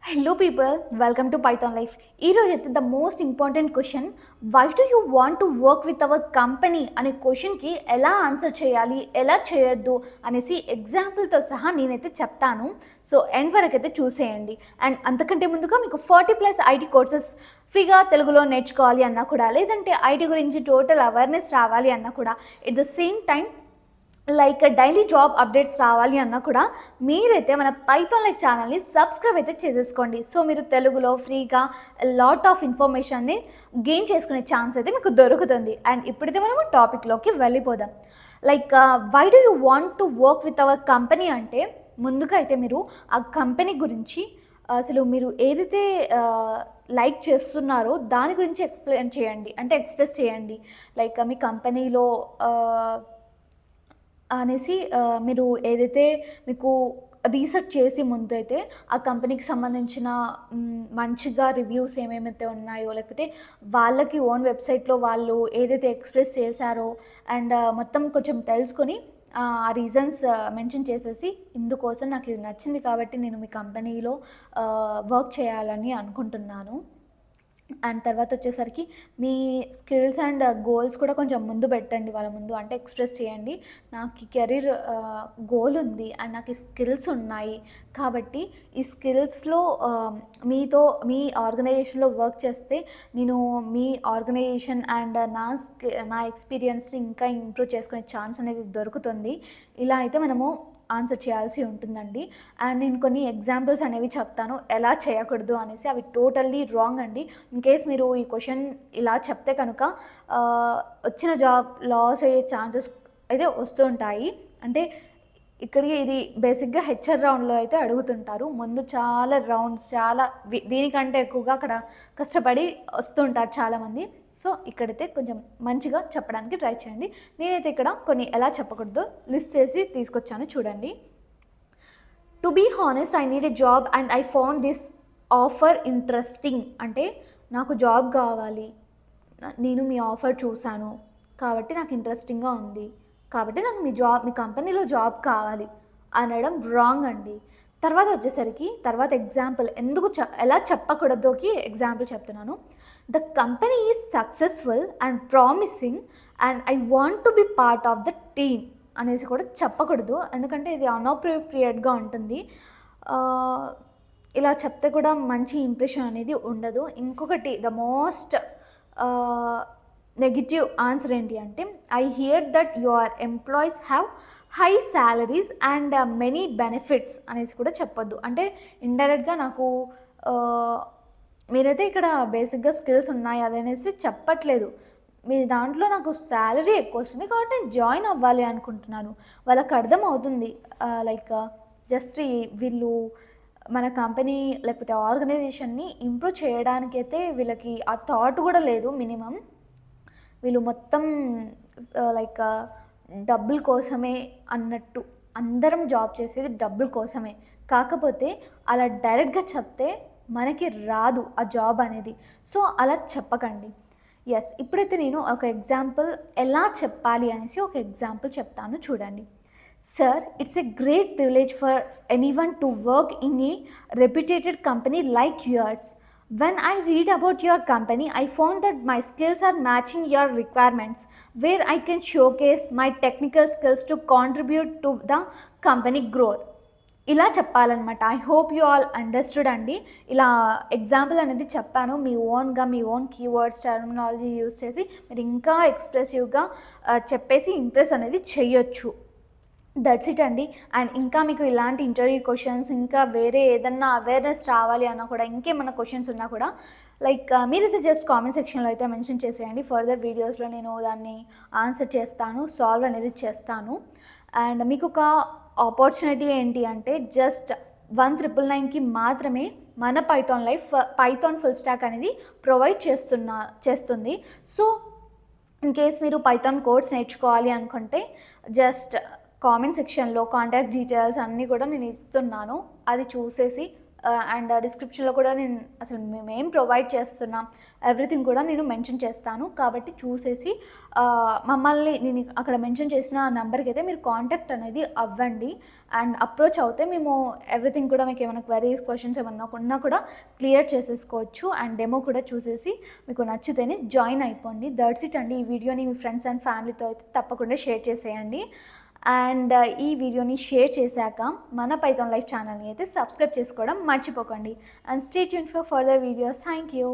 Hello people, welcome to Python Life. ఈరోజు అయితే the most important question, why do you want to work with our company అనే క్వశ్చన్కి ఎలా answer చేయాలి, ఎలా చేయొద్దు అనేసి ఎగ్జాంపుల్తో సహా నేనైతే చెప్తాను. సో ఎండ్ వరకు అయితే చూసేయండి. అండ్ అంతకంటే ముందుగా మీకు 40+ ఐటీ కోర్సెస్ ఫ్రీగా తెలుగులో నేర్చుకోవాలి అన్నా కూడా, లేదంటే ఐటీ గురించి టోటల్ అవేర్నెస్ రావాలి అన్నా కూడా, at the same time like daily job updates రావాలి అన్నా కూడా మీరైతే మన పైథాన్ లైఫ్ ఛానల్ని సబ్స్క్రైబ్ అయితే చేసేసుకోండి. సో మీరు తెలుగులో ఫ్రీగా లాట్ ఆఫ్ ఇన్ఫర్మేషన్ని గెయిన్ చేసుకునే ఛాన్స్ అయితే మీకు దొరుకుతుంది. అండ్ ఇప్పుడైతే మనము టాపిక్లోకి వెళ్ళిపోదాం. Like why do you want to work with our company అంటే, ముందుగా అయితే మీరు ఆ కంపెనీ గురించి అసలు మీరు ఏదైతే లైక్ చేస్తున్నారో దాని గురించి ఎక్స్ప్రెస్ చేయండి. లైక్ మీ కంపెనీలో అనేసి మీరు ఏదైతే మీకు రీసెర్చ్ చేసి ముందైతే ఆ కంపెనీకి సంబంధించిన మంచిగా రివ్యూస్ ఏమేమైతే ఉన్నాయో, లేకపోతే వాళ్ళకి ఓన్ వెబ్సైట్లో వాళ్ళు ఏదైతే ఎక్స్ప్రెస్ చేశారో అండ్ మొత్తం కొంచెం తెలుసుకొని ఆ రీజన్స్ మెన్షన్ చేసేసి, ఇందుకోసం నాకు ఇది నచ్చింది కాబట్టి నేను మీ కంపెనీలో వర్క్ చేయాలని అనుకుంటున్నాను. అండ్ తర్వాత వచ్చేసరికి మీ స్కిల్స్ అండ్ గోల్స్ కూడా కొంచెం ముందు పెట్టండి వాళ్ళ ముందు. అంటే ఎక్స్ప్రెస్ చేయండి, నాకు ఈ కెరీర్ గోల్ ఉంది అండ్ నాకు ఈ స్కిల్స్ ఉన్నాయి కాబట్టి ఈ స్కిల్స్లో మీతో మీ ఆర్గనైజేషన్లో వర్క్ చేస్తే నేను మీ ఆర్గనైజేషన్ అండ్ నా ఎక్స్పీరియన్స్ ఇంకా ఇంప్రూవ్ చేసుకునే ఛాన్స్ అనేది దొరుకుతుంది. ఇలా అయితే మనము ఆన్సర్ చేయాల్సి ఉంటుందండి. అండ్ నేను కొన్ని ఎగ్జాంపుల్స్ అనేవి చెప్తాను ఎలా చేయకూడదు అనేసి. అవి టోటల్లీ రాంగ్ అండి. ఇన్ కేస్ మీరు ఈ క్వశ్చన్ ఇలా చెప్తే కనుక వచ్చిన జాబ్ లాస్ అయ్యే ఛాన్సెస్ అయితే వస్తూ ఉంటాయి. అంటే ఇక్కడికి ఇది బేసిక్గా హెచ్ఆర్ రౌండ్లో అయితే అడుగుతుంటారు. ముందు చాలా రౌండ్స్, దీనికంటే ఎక్కువగా అక్కడ కష్టపడి వస్తుంటారు చాలామంది. సో ఇక్కడైతే కొంచెం మంచిగా చెప్పడానికి ట్రై చేయండి. నేనైతే ఇక్కడ కొన్ని ఎలా చెప్పకూడదో లిస్ట్ చేసి తీసుకొచ్చాను, చూడండి. To be honest, I need a job and I found this offer interesting. అంటే నాకు జాబ్ కావాలి, నేను మీ ఆఫర్ చూశాను కాబట్టి నాకు ఇంట్రెస్టింగ్గా ఉంది, కాబట్టి నాకు మీ కంపెనీలో జాబ్ కావాలి అనడం రాంగ్ అండి. తర్వాత వచ్చేసరికి ఎగ్జాంపుల్ ఎలా చెప్పకూడదోకి ఎగ్జాంపుల్ చెప్తున్నాను. The company is successful and promising and I want to be part of the team అనేసి కూడా చెప్పకూడదు, ఎందుకంటే ఇది అన్అప్రోప్రియేట్గా ఉంటుంది. ఇలా చెప్తే కూడా మంచి ఇంప్రెషన్ అనేది ఉండదు. ఇంకొకటి ద మోస్ట్ నెగిటివ్ ఆన్సర్ ఏంటి అంటే, I here that your employees have high salaries and many benefits అనేసి కూడా చెప్పొద్దు. అంటే ఇండైరెక్ట్గా నాకు మీరైతే ఇక్కడ బేసిక్గా స్కిల్స్ ఉన్నాయి అదనేసి చెప్పట్లేదు. మీ దాంట్లో నాకు శాలరీ ఎక్కువ వస్తుంది కాబట్టి నేను జాయిన్ అవ్వాలి అనుకుంటున్నాను. వాళ్ళకి అర్థం అవుతుంది. లైక్ జస్ట్ వీళ్ళు మన కంపెనీ లేకపోతే ఆర్గనైజేషన్ని ఇంప్రూవ్ చేయడానికైతే వీళ్ళకి ఆ థాట్ కూడా లేదు. మినిమం వీళ్ళు మొత్తం లైక్ డబ్బుల కోసమే అన్నట్టు. అందరం జాబ్ చేసేది డబ్బుల కోసమే. కాకపోతే అలా డైరెక్ట్గా చెప్తే మనకి రాదు ఆ జాబ్ అనేది. సో అలా చెప్పకండి. ఎస్, ఇప్పుడైతే నేను ఒక ఎగ్జాంపుల్ ఎలా చెప్పాలి అనేసి ఒక ఎగ్జాంపుల్ చెప్తాను, చూడండి. Sir, it's a great privilege for anyone to work in a reputed company like yours. When I read about your company, I found that my skills are matching your requirements, where I can showcase my technical skills to contribute to the company growth. ఇలా చెప్పాలన్నమాట. I hope you all understood అండి. ఇలా example అనేది చెప్పాను. మీ own keywords, terminology use చేసి మీరు ఇంకా ఎక్స్ప్రెసివ్గా చెప్పేసి ఇంప్రెస్ అనేది చేయొచ్చు. దట్స్ ఇట్ అండి. అండ్ ఇంకా మీకు ఇలాంటి ఇంటర్వ్యూ క్వశ్చన్స్, ఇంకా వేరే ఏదన్నా అవేర్నెస్ రావాలి అన్నా కూడా, ఇంకేమన్నా క్వశ్చన్స్ ఉన్నా కూడా లైక్ మీరైతే జస్ట్ కామెంట్ సెక్షన్లో అయితే మెన్షన్ చేసేయండి. ఫర్దర్ వీడియోస్లో నేను దాన్ని ఆన్సర్ చేస్తాను, సాల్వ్ అనేది చేస్తాను. అండ్ మీకు ఒక ఆపర్చునిటీ ఏంటి అంటే, జస్ట్ 1999కి మాత్రమే మన పైథాన్ ఫుల్ స్టాక్ అనేది ప్రొవైడ్ చేస్తుంది. సో ఇన్ కేస్ మీరు పైథాన్ కోర్స్ నేర్చుకోవాలి అనుకుంటే జస్ట్ కామెంట్ సెక్షన్లో కాంటాక్ట్ డీటెయిల్స్ అన్నీ కూడా నేను ఇస్తున్నాను. అది చూసేసి అండ్ డిస్క్రిప్షన్లో కూడా నేను అసలు మేమేం ప్రొవైడ్ చేస్తున్నాం ఎవ్రీథింగ్ కూడా నేను మెన్షన్ చేస్తాను. కాబట్టి చూసేసి మమ్మల్ని నేను అక్కడ మెన్షన్ చేసిన నెంబర్కి అయితే మీరు కాంటాక్ట్ అనేది అవ్వండి. అండ్ అప్రోచ్ అవుతే మేము ఎవ్రీథింగ్ కూడా మీకు ఏమైనా క్వెరీస్, క్వశ్చన్స్ ఏమన్నా ఉన్నా కూడా క్లియర్ చేసేసుకోవచ్చు. అండ్ డెమో కూడా చూసేసి మీకు నచ్చితేనే జాయిన్ అయిపోండి. దట్స్ ఇట్ అండి. ఈ వీడియోని మీ ఫ్రెండ్స్ అండ్ ఫ్యామిలీతో అయితే తప్పకుండా షేర్ చేసేయండి. అండ్ ఈ వీడియోని షేర్ చేశాక మన పైథాన్ లైఫ్ ఛానల్ని అయితే సబ్స్క్రైబ్ చేసుకోవడం మర్చిపోకండి. And stay tune for further videos. Thank you.